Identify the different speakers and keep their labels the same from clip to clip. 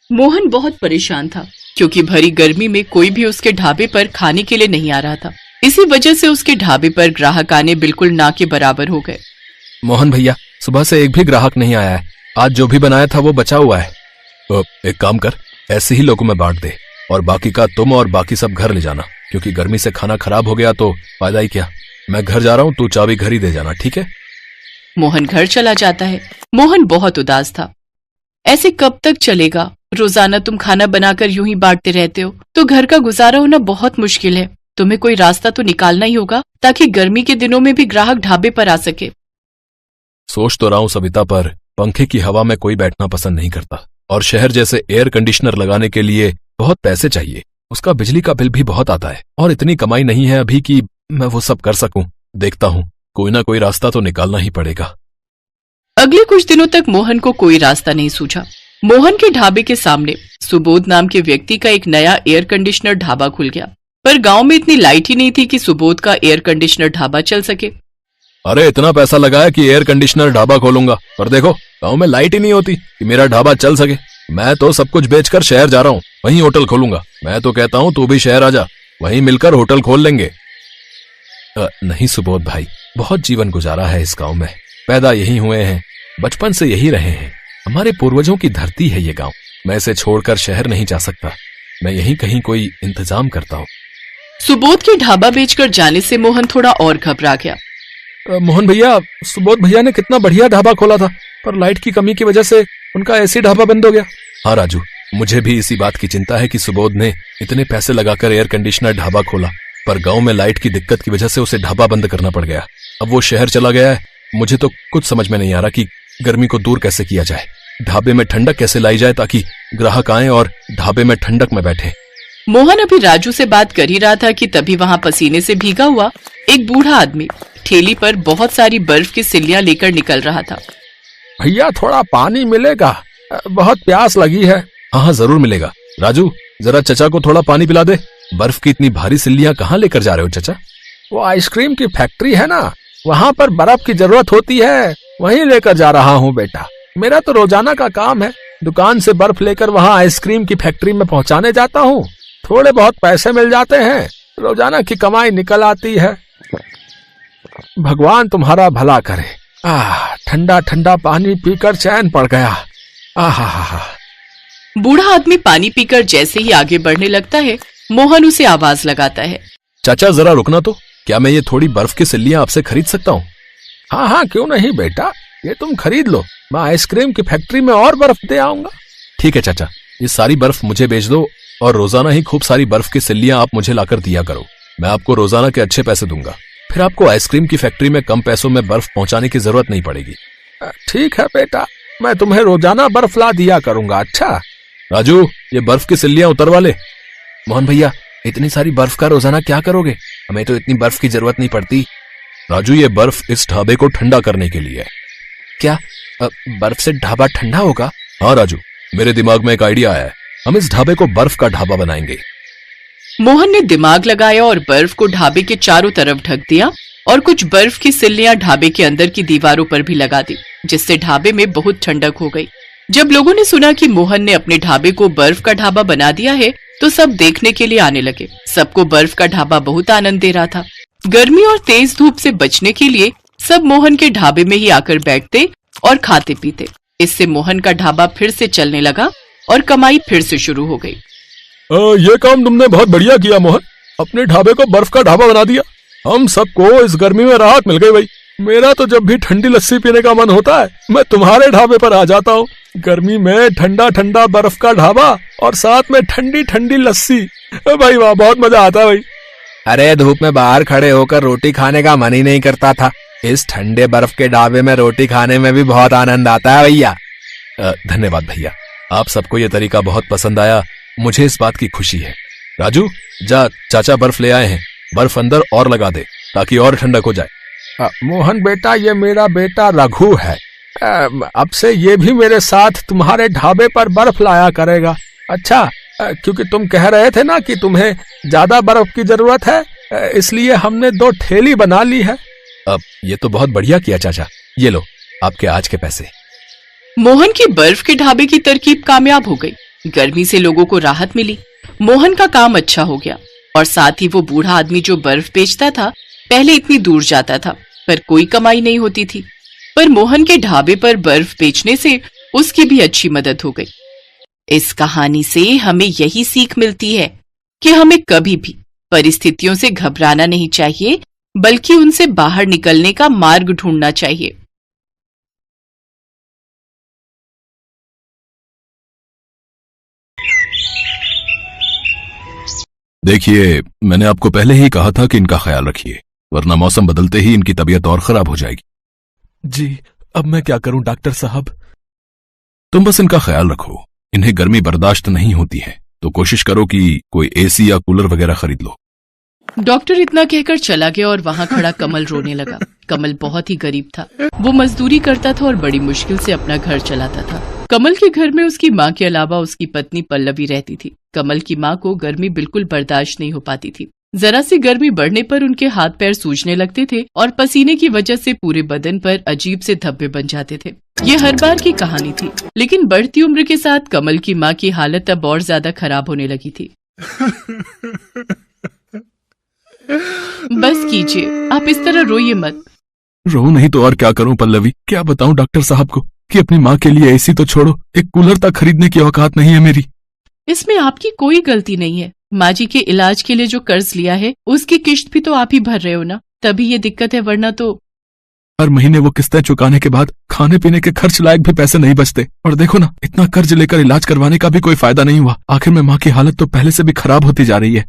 Speaker 1: मोहन बहुत परेशान था क्योंकि भरी गर्मी में कोई भी उसके ढाबे पर खाने के लिए नहीं आ रहा था। इसी वजह से उसके ढाबे पर ग्राहक आने बिल्कुल ना के बराबर हो गए।
Speaker 2: मोहन भैया, सुबह से एक भी ग्राहक नहीं आया है। आज जो भी बनाया था वो बचा हुआ है। एक काम कर, ऐसे ही लोगों में बांट दे और बाकी का तुम और बाकी सब घर ले जाना, क्योंकि गर्मी से खाना खराब हो गया तो फायदा ही क्या। मैं घर जा रहा हूँ, तू चाबी घर ही दे जाना, ठीक है?
Speaker 1: मोहन घर चला जाता है। मोहन बहुत उदास था। ऐसे कब तक चलेगा? रोजाना तुम खाना बनाकर यूं ही बांटते रहते हो तो घर का गुजारा होना बहुत मुश्किल है। तुम्हें कोई रास्ता तो निकालना ही होगा ताकि गर्मी के दिनों में भी ग्राहक ढाबे पर आ सके।
Speaker 2: सोच तो रहा हूँ सविता, पर पंखे की हवा में कोई बैठना पसंद नहीं करता और शहर जैसे एयर कंडीशनर लगाने के लिए बहुत पैसे चाहिए। उसका बिजली का बिल भी बहुत आता है और इतनी कमाई नहीं है अभी कि मैं वो सब कर सकूं। देखता हूँ, कोई ना कोई रास्ता तो निकालना ही पड़ेगा।
Speaker 1: अगले कुछ दिनों तक मोहन को कोई रास्ता नहीं सूझा। मोहन के ढाबे के सामने सुबोध नाम के व्यक्ति का एक नया एयर कंडीशनर ढाबा खुल गया, पर गांव में इतनी लाइट ही नहीं थी कि सुबोध का एयर कंडीशनर ढाबा चल सके।
Speaker 2: अरे इतना पैसा लगाया कि एयर कंडीशनर ढाबा खोलूंगा, पर देखो गांव में लाइट ही नहीं होती कि मेरा ढाबा चल सके। मैं तो सब कुछ बेचकर शहर जा रहा हूँ, वहीं होटल खोलूंगा। मैं तो कहता हूँ तू भी शहर आजा, वहीं मिलकर होटल खोल लेंगे। नहीं सुबोध भाई, बहुत जीवन गुजारा है इस गांव में। पैदा यही हुए हैं, बचपन से यही रहे हैं। हमारे पूर्वजों की धरती है ये गांव। मैं इसे छोड़कर शहर नहीं जा सकता। मैं यहीं कहीं कोई इंतजाम करता हूँ।
Speaker 1: सुबोध के ढाबा बेचकर जाने से मोहन थोड़ा और घबरा गया।
Speaker 2: मोहन भैया, सुबोध भैया ने कितना बढ़िया ढाबा खोला था, पर लाइट की कमी की वजह से उनका ऐसी ढाबा बंद हो गया। हाँ राजू, मुझे भी इसी बात की चिंता है कि सुबोध ने इतने पैसे लगाकर एयर कंडीशनर ढाबा खोला, पर गांव में लाइट की दिक्कत की वजह से उसे ढाबा बंद करना पड़ गया। अब वो शहर चला गया है। मुझे तो कुछ समझ में नहीं आ रहा कि गर्मी को दूर कैसे किया जाए, ढाबे में ठंडक कैसे लाई जाए ताकि ग्राहक आए और ढाबे में ठंडक में बैठे।
Speaker 1: मोहन अभी राजू से बात कर ही रहा था कि तभी वहाँ पसीने से भीगा हुआ एक बूढ़ा आदमी ठेली पर बहुत सारी बर्फ की सिल्लियां लेकर निकल रहा था।
Speaker 3: भैया थोड़ा पानी मिलेगा, बहुत प्यास लगी है।
Speaker 2: हाँ जरूर मिलेगा। राजू, जरा चचा को थोड़ा पानी पिला दे। बर्फ की इतनी भारी सिल्लियां कहाँ लेकर जा रहे हो चचा?
Speaker 3: वो आइसक्रीम की फैक्ट्री है ना, वहाँ पर बर्फ की जरूरत होती है, वहीं लेकर जा रहा हूँ बेटा। मेरा तो रोजाना का काम है, दुकान से बर्फ लेकर वहाँ आइसक्रीम की फैक्ट्री में पहुँचाने जाता हूँ। थोड़े बहुत पैसे मिल जाते हैं, रोजाना की कमाई निकल आती है। भगवान तुम्हारा भला करे। ठंडा ठंडा पानी पीकर चैन पड़ गया। आहा।
Speaker 1: बूढ़ा आदमी पानी पीकर जैसे ही आगे बढ़ने लगता है, मोहन उसे आवाज लगाता है।
Speaker 2: चाचा जरा रुकना तो, क्या मैं ये थोड़ी बर्फ की सिल्लियां आपसे खरीद सकता हूँ?
Speaker 3: हाँ क्यों नहीं बेटा, ये तुम खरीद लो, मैं आइसक्रीम की फैक्ट्री में और बर्फ दे आऊंगा।
Speaker 2: ठीक है चाचा, ये सारी बर्फ मुझे बेच दो और रोजाना ही खूब सारी बर्फ की सिल्लियां आप मुझे लाकर दिया करो। मैं आपको रोजाना के अच्छे पैसे दूंगा, फिर आपको आइसक्रीम की फैक्ट्री में कम पैसों में बर्फ पहुंचाने की जरूरत नहीं पड़ेगी।
Speaker 3: ठीक है बेटा, मैं तुम्हें रोजाना बर्फ ला दिया करूंगा। अच्छा
Speaker 2: राजू, ये बर्फ की सिल्लियां उतरवा ले। मोहन भैया, इतनी सारी बर्फ का रोजाना क्या करोगे? हमें तो इतनी बर्फ की जरूरत नहीं पड़ती। राजू, ये बर्फ इस ढाबे को ठंडा करने के लिए है।
Speaker 4: क्या बर्फ से ढाबा ठंडा होगा?
Speaker 2: हाँ राजू, मेरे दिमाग में एक आइडिया आया है। हम इस ढाबे को बर्फ का ढाबा बनाएंगे।
Speaker 1: मोहन ने दिमाग लगाया और बर्फ को ढाबे के चारों तरफ ढक दिया और कुछ बर्फ की सिल्लियां ढाबे के अंदर की दीवारों पर भी लगा दी, जिससे ढाबे में बहुत ठंडक हो गई। जब लोगों ने सुना कि मोहन ने अपने ढाबे को बर्फ का ढाबा बना दिया है, तो सब देखने के लिए आने लगे। सबको बर्फ का ढाबा बहुत आनंद दे रहा था। गर्मी और तेज धूप से बचने के लिए सब मोहन के ढाबे में ही आकर बैठते और खाते पीते। इससे मोहन का ढाबा फिर से चलने लगा और कमाई फिर से शुरू हो गई।
Speaker 2: ये काम तुमने बहुत बढ़िया किया मोहन, अपने ढाबे को बर्फ का ढाबा बना दिया। हम सबको इस गर्मी में राहत मिल गई भाई। मेरा तो जब भी ठंडी लस्सी पीने का मन होता है, मैं तुम्हारे ढाबे पर आ जाता हूँ। गर्मी में ठंडा ठंडा बर्फ का ढाबा और साथ में ठंडी ठंडी लस्सी, भाई वाह, बहुत मजा आता है भाई।
Speaker 4: अरे धूप में बाहर खड़े होकर रोटी खाने का मन ही नहीं करता था, इस ठंडे बर्फ के ढाबे में रोटी खाने में भी बहुत आनंद आता है भैया।
Speaker 2: धन्यवाद भैया, आप सबको ये तरीका बहुत पसंद आया, मुझे इस बात की खुशी है। राजू, जा, चाचा बर्फ ले आए हैं, बर्फ अंदर और लगा दे ताकि और ठंडक हो जाए।
Speaker 3: मोहन बेटा, ये मेरा बेटा रघु है, अब से ये भी मेरे साथ तुम्हारे ढाबे पर बर्फ लाया करेगा। अच्छा, क्योंकि तुम कह रहे थे ना कि तुम्हें ज्यादा बर्फ की जरूरत है, इसलिए हमने 2 ठेली बना ली है।
Speaker 2: अब ये तो बहुत बढ़िया किया चाचा, ये लो आपके आज के पैसे।
Speaker 1: मोहन की बर्फ के ढाबे की तरकीब कामयाब हो गई। गर्मी से लोगों को राहत मिली। मोहन का काम अच्छा हो गया और साथ ही वो बूढ़ा आदमी जो बर्फ बेचता था पहले इतनी दूर जाता था पर कोई कमाई नहीं होती थी, पर मोहन के ढाबे पर बर्फ बेचने से उसकी भी अच्छी मदद हो गई। इस कहानी से हमें यही सीख मिलती है कि हमें कभी भी परिस्थितियों से घबराना नहीं चाहिए, बल्कि उनसे बाहर निकलने का मार्ग ढूंढना चाहिए।
Speaker 2: देखिए, मैंने आपको पहले ही कहा था कि इनका ख्याल रखिए, वरना मौसम बदलते ही इनकी तबीयत और खराब हो जाएगी।
Speaker 3: जी, अब मैं क्या करूं डॉक्टर साहब?
Speaker 2: तुम बस इनका ख्याल रखो। इन्हें गर्मी बर्दाश्त नहीं होती है, तो कोशिश करो कि कोई एसी या कूलर वगैरह खरीद लो।
Speaker 1: डॉक्टर इतना कहकर चला गया और वहां खड़ा कमल रोने लगा। कमल बहुत ही गरीब था। वो मजदूरी करता था और बड़ी मुश्किल से अपना घर चलाता था। कमल के घर में उसकी माँ के अलावा उसकी पत्नी पल्लवी रहती थी। कमल की माँ को गर्मी बिल्कुल बर्दाश्त नहीं हो पाती थी। जरा सी गर्मी बढ़ने पर उनके हाथ पैर सूजने लगते थे और पसीने की वजह से पूरे बदन पर अजीब से धब्बे बन जाते थे। ये हर बार की कहानी थी, लेकिन बढ़ती उम्र के साथ कमल की माँ की हालत अब और ज्यादा खराब होने लगी थी। बस कीजिए, आप इस तरह रोइए मत।
Speaker 2: रो नहीं तो और क्या करूं पल्लवी? क्या बताऊं डॉक्टर साहब को कि अपनी माँ के लिए एसी तो छोड़ो, एक कूलर तक खरीदने की औकात नहीं है मेरी।
Speaker 1: इसमें आपकी कोई गलती नहीं है। माँ जी के इलाज के लिए जो कर्ज लिया है उसकी किश्त भी तो आप ही भर रहे हो ना, तभी ये दिक्कत है, वरना तो
Speaker 2: हर महीने वो किस्तें चुकाने के बाद खाने पीने के खर्च लायक भी पैसे नहीं बचते। और देखो ना, इतना कर्ज लेकर इलाज करवाने का भी कोई फायदा नहीं हुआ। आखिर में माँ की हालत तो पहले से भी खराब होती जा रही है।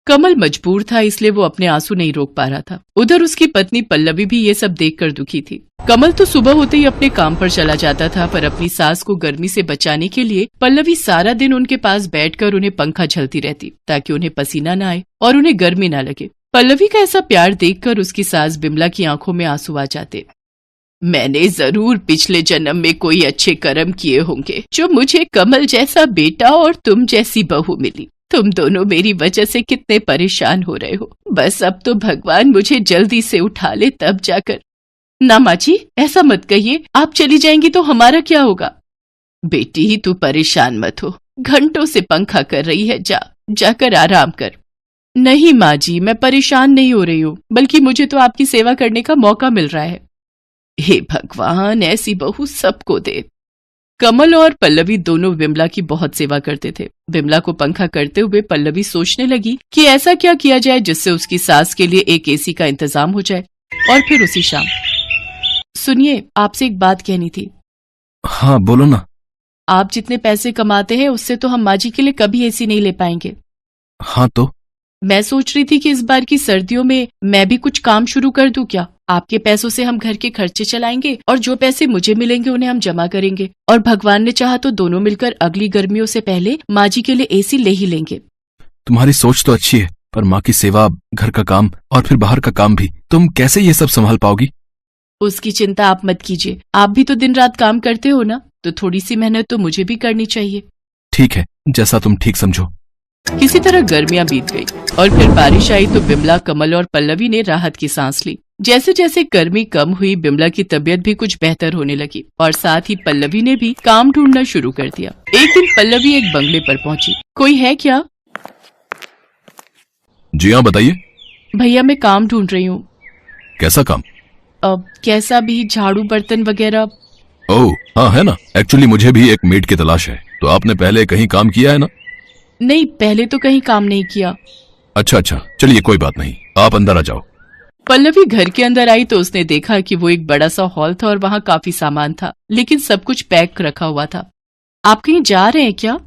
Speaker 1: कमल मजबूर था, इसलिए वो अपने आंसू नहीं रोक पा रहा था। उधर उसकी पत्नी पल्लवी भी ये सब देखकर दुखी थी। कमल तो सुबह होते ही अपने काम पर चला जाता था, पर अपनी सास को गर्मी से बचाने के लिए पल्लवी सारा दिन उनके पास बैठकर उन्हें पंखा झलती रहती, ताकि उन्हें पसीना न आए और उन्हें गर्मी न लगे। पल्लवी का ऐसा प्यार देखकर उसकी सास बिमला की आंखों में आंसू आ जाते। मैंने जरूर पिछले जन्म में कोई अच्छे कर्म किए होंगे, जो मुझे कमल जैसा बेटा और तुम जैसी बहू मिली। तुम दोनों मेरी वजह से कितने परेशान हो रहे हो। बस अब तो भगवान मुझे जल्दी से उठा ले, तब जाकर। ना माँ जी, ऐसा मत कहिए, आप चली जाएंगी तो हमारा क्या होगा? बेटी, तू परेशान मत हो, घंटों से पंखा कर रही है, जाकर आराम कर। नहीं माँ जी, मैं परेशान नहीं हो रही हूँ, बल्कि मुझे तो आपकी सेवा करने का मौका मिल रहा है। हे भगवान, ऐसी बहू सबको दे। कमल और पल्लवी दोनों बिमला की बहुत सेवा करते थे। बिमला को पंखा करते हुए पल्लवी सोचने लगी कि ऐसा क्या किया जाए जिससे उसकी सास के लिए एक एसी का इंतजाम हो जाए। और फिर उसी शाम, सुनिए, आपसे एक बात कहनी थी।
Speaker 2: हाँ बोलो ना।
Speaker 1: आप जितने पैसे कमाते हैं उससे तो हम माँ जी के लिए कभी एसी नहीं ले पाएंगे।
Speaker 2: हाँ तो?
Speaker 1: मैं सोच रही थी कि इस बार की सर्दियों में मैं भी कुछ काम शुरू कर दूं क्या? आपके पैसों से हम घर के खर्चे चलाएंगे और जो पैसे मुझे मिलेंगे उन्हें हम जमा करेंगे, और भगवान ने चाहा तो दोनों मिलकर अगली गर्मियों से पहले माँ जी के लिए एसी ले ही लेंगे।
Speaker 2: तुम्हारी सोच तो अच्छी है, पर माँ की सेवा, घर का काम और फिर बाहर का काम भी, तुम कैसे ये सब संभाल पाओगी?
Speaker 1: उसकी चिंता आप मत कीजिए, आप भी तो दिन रात काम करते हो ना, तो थोड़ी सी मेहनत तो मुझे भी करनी चाहिए।
Speaker 2: ठीक है, जैसा तुम ठीक समझो।
Speaker 1: किसी तरह गर्मियां बीत गई और फिर बारिश आई तो बिमला, कमल और पल्लवी ने राहत की सांस ली। जैसे जैसे गर्मी कम हुई, बिमला की तबीयत भी कुछ बेहतर होने लगी और साथ ही पल्लवी ने भी काम ढूंढना शुरू कर दिया। एक दिन पल्लवी एक बंगले पर पहुंची। कोई है क्या?
Speaker 2: जी हाँ, बताइए।
Speaker 1: भैया, मैं काम ढूंढ रही हूँ।
Speaker 2: कैसा काम?
Speaker 1: अब कैसा भी, झाड़ू बर्तन वगैरह।
Speaker 2: ओह हाँ, है ना। एक्चुअली मुझे भी एक मेड की तलाश है। तो आपने पहले कहीं काम किया है ना?
Speaker 1: नहीं, पहले तो कहीं काम नहीं किया।
Speaker 2: अच्छा, चलिए कोई बात नहीं, आप अंदर आ जाओ।
Speaker 1: पल्लवी घर के अंदर आई तो उसने देखा कि वो एक बड़ा सा हॉल था और वहाँ काफी सामान था, लेकिन सब कुछ पैक रखा हुआ था। आप कहीं जा रहे हैं क्या?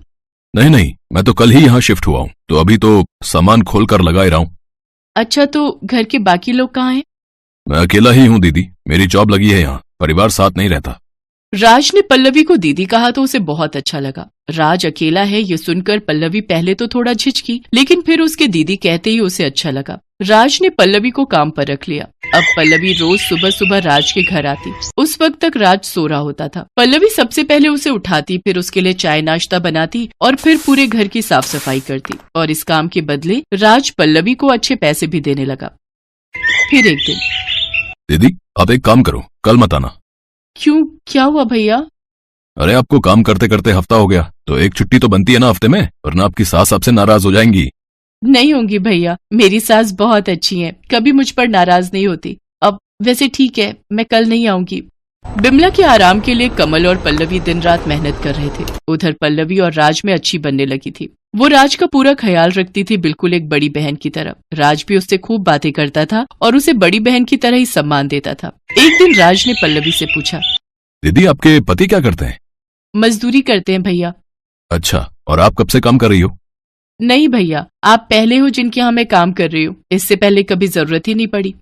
Speaker 2: नहीं, मैं तो कल ही यहाँ शिफ्ट हुआ हूँ, तो अभी तो सामान खोल कर लगा ही रहा हूँ।
Speaker 1: अच्छा, तो घर के बाकी लोग कहाँ हैं?
Speaker 2: मैं अकेला ही हूँ दीदी, मेरी जॉब लगी है यहाँ, परिवार साथ नहीं रहता।
Speaker 1: राज ने पल्लवी को दीदी कहा तो उसे बहुत अच्छा लगा। राज अकेला है ये सुनकर पल्लवी पहले तो थोड़ा झिझकी, लेकिन फिर उसके दीदी कहते ही उसे अच्छा लगा। राज ने पल्लवी को काम पर रख लिया। अब पल्लवी रोज सुबह सुबह राज के घर आती। उस वक्त तक राज सो रहा होता था। पल्लवी सबसे पहले उसे उठाती, फिर उसके लिए चाय नाश्ता बनाती और फिर पूरे घर की साफ सफाई करती, और इस काम के बदले राज पल्लवी को अच्छे पैसे भी देने लगा। फिर एक दिन,
Speaker 2: दीदी आप एक काम करो, कल मत आना।
Speaker 1: क्यों, क्या हुआ भैया?
Speaker 2: अरे आपको काम करते करते हफ्ता हो गया, तो एक छुट्टी तो बनती है ना हफ्ते में, वरना आपकी सास आपसे नाराज हो जाएंगी।
Speaker 1: नहीं होंगी भैया, मेरी सास बहुत अच्छी है, कभी मुझ पर नाराज नहीं होती। अब वैसे ठीक है, मैं कल नहीं आऊंगी। बिमला के आराम के लिए कमल और पल्लवी दिन रात मेहनत कर रहे थे। उधर पल्लवी और राज में अच्छी बनने लगी थी। वो राज का पूरा ख्याल रखती थी, बिल्कुल एक बड़ी बहन की तरह। राज भी उससे खूब बातें करता था और उसे बड़ी बहन की तरह ही सम्मान देता था। एक दिन राज ने पल्लवी से पूछा,
Speaker 2: दीदी आपके पति क्या करते हैं?
Speaker 1: मजदूरी करते हैं भैया।
Speaker 2: अच्छा, और आप कब से काम कर रही हो?
Speaker 1: नहीं भैया, आप पहले हो जिनके यहाँ मैं काम कर रही हूँ, इससे पहले कभी जरूरत ही नहीं पड़ी।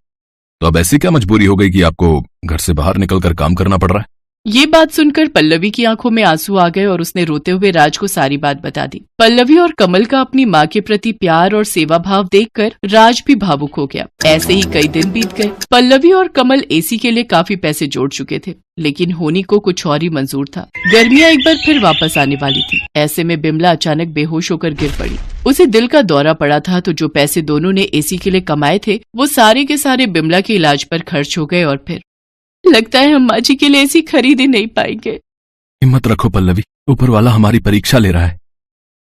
Speaker 2: तो अब ऐसी क्या मजबूरी हो गई कि आपको घर से बाहर निकलकर काम करना पड़ रहा है?
Speaker 1: ये बात सुनकर पल्लवी की आंखों में आंसू आ गए और उसने रोते हुए राज को सारी बात बता दी। पल्लवी और कमल का अपनी माँ के प्रति प्यार और सेवा भाव देखकर राज भी भावुक हो गया। ऐसे ही कई दिन बीत गए। पल्लवी और कमल एसी के लिए काफी पैसे जोड़ चुके थे, लेकिन होनी को कुछ और ही मंजूर था। गर्मियाँ एक बार फिर वापस आने वाली थी। ऐसे में बिमला अचानक बेहोश होकर गिर पड़ी। उसे दिल का दौरा पड़ा था, तो जो पैसे दोनों ने एसी के लिए कमाए थे वो सारे के सारे बिमला के इलाज पर खर्च हो गए और फिर लगता है हम माँ जी के लिए एसी खरीद ही नहीं पाएंगे।
Speaker 2: हिम्मत रखो पल्लवी, ऊपर वाला हमारी परीक्षा ले रहा है।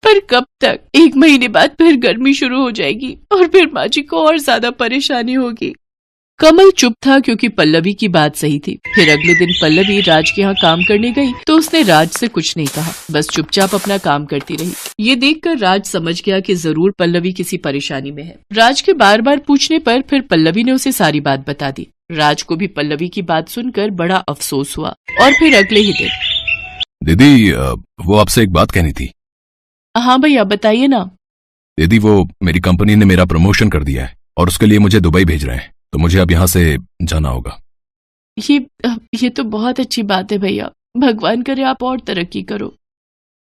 Speaker 1: पर कब तक? 1 महीने बाद फिर गर्मी शुरू हो जाएगी और फिर माँ जी को और ज्यादा परेशानी होगी। कमल चुप था क्योंकि पल्लवी की बात सही थी। फिर अगले दिन पल्लवी राज के यहाँ काम करने गई तो उसने राज से कुछ नहीं कहा, बस चुपचाप अपना काम करती रही। ये देखकर राज समझ गया कि जरूर पल्लवी किसी परेशानी में है। राज के बार बार पूछने पर फिर पल्लवी ने उसे सारी बात बता दी। राज को भी पल्लवी की बात सुनकर बड़ा अफसोस हुआ। और फिर अगले ही दिन,
Speaker 2: दीदी वो आपसे एक बात कहनी थी।
Speaker 1: हाँ भैया बताइए ना।
Speaker 2: दीदी वो मेरी कंपनी ने मेरा प्रमोशन कर दिया है और उसके लिए मुझे दुबई भेज रहे हैं, तो मुझे अब यहाँ से जाना होगा।
Speaker 1: ये तो बहुत अच्छी बात है भैया, भगवान करे आप और तरक्की करो।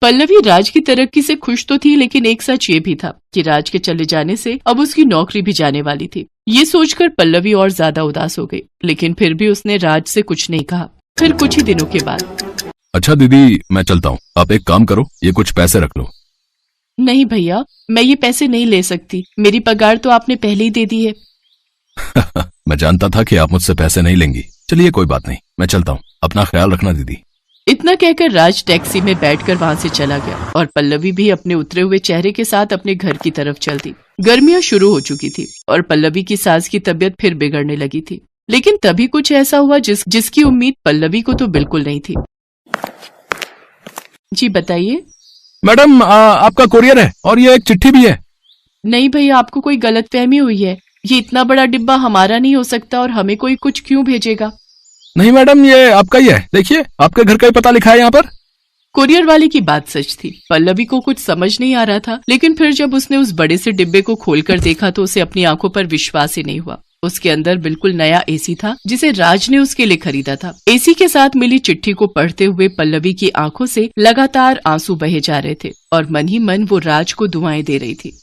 Speaker 1: पल्लवी राज की तरक्की से खुश तो थी, लेकिन एक सच ये भी था कि राज के चले जाने से अब उसकी नौकरी भी जाने वाली थी। ये सोचकर पल्लवी और ज्यादा उदास हो गई, लेकिन फिर भी उसने राज से कुछ नहीं कहा। फिर कुछ ही दिनों के बाद,
Speaker 2: अच्छा दीदी मैं चलता हूँ, आप एक काम करो, ये कुछ पैसे रख लो।
Speaker 1: नहीं भैया, मैं ये पैसे नहीं ले सकती, मेरी पगार तो आपने पहले ही दे दी है।
Speaker 2: मैं जानता था कि आप मुझसे पैसे नहीं लेंगी। चलिए कोई बात नहीं, मैं चलता हूँ, अपना ख्याल रखना दीदी।
Speaker 1: इतना कहकर राज टैक्सी में बैठकर वहां से चला गया और पल्लवी भी अपने उतरे हुए चेहरे के साथ अपने घर की तरफ चल दी। गर्मियां शुरू हो चुकी थी और पल्लवी की सास की तबीयत फिर बिगड़ने लगी थी। लेकिन तभी कुछ ऐसा हुआ जिसकी उम्मीद पल्लवी को तो बिल्कुल नहीं थी। जी बताइए।
Speaker 3: मैडम आपका कुरियर है और ये एक चिट्ठी भी है।
Speaker 1: नहीं भैया, आपको कोई गलतफहमी हुई है। ये इतना बड़ा डिब्बा हमारा नहीं हो सकता और हमें कोई कुछ क्यों भेजेगा?
Speaker 3: नहीं मैडम, ये आपका ही है, देखिए आपके घर का ही पता लिखा है यहाँ पर।
Speaker 1: कुरियर वाले की बात सच थी। पल्लवी को कुछ समझ नहीं आ रहा था, लेकिन फिर जब उसने उस बड़े से डिब्बे को खोलकर देखा तो उसे अपनी आंखों पर विश्वास ही नहीं हुआ। उसके अंदर बिल्कुल नया एसी था जिसे राज ने उसके लिए खरीदा था। एसी के साथ मिली चिट्ठी को पढ़ते हुए पल्लवी की आंखों से लगातार आंसू बहे जा रहे थे और मन ही मन वो राज को दुआएं दे रही थी।